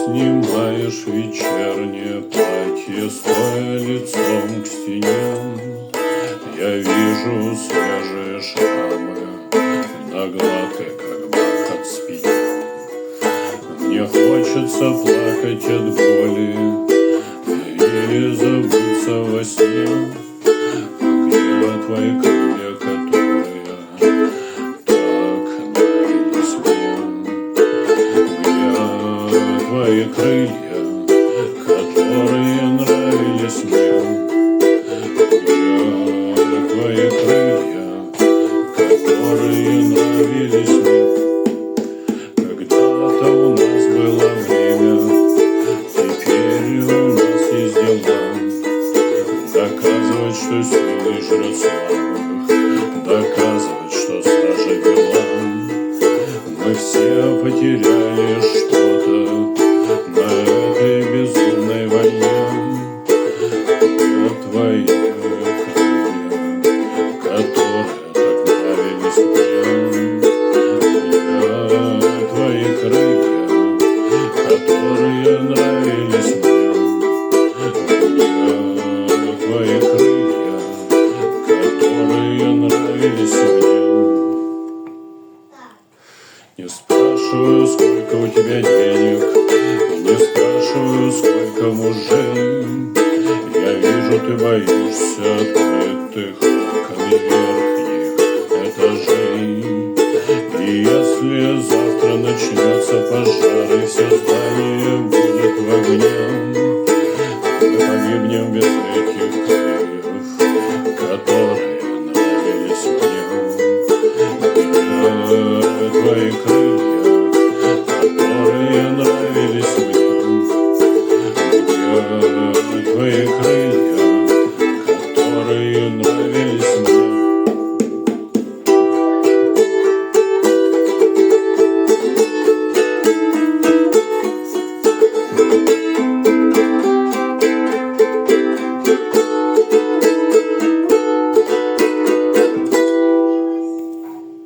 снимаешь вечернее платье, стоя лицом к стене. Я вижу свежие шрамы на гладкой, как бархат, спине. Мне хочется плакать от боли или забыться во сне. Где твои крылья, которые так нравились мне? Где твои крылья, которые нравились мне? Где твои крылья, которые нравились мне? Когда-то у нас было время, теперь у нас есть дела. Доказывать, что сильный жрет слабых, доказывать, что стража бела. Мы все потеряли что-то на этой безумной войне. Где твои крылья, которые так нравились мне? Где твои крылья, которые нравились мне? Где твои крылья, которые нравились мне? Не спрашиваю, сколько у тебя денег, не спрашиваю, сколько мужей. Я вижу, ты боишься открытых окон и верхних этажей. И если завтра начнется пожар и все здания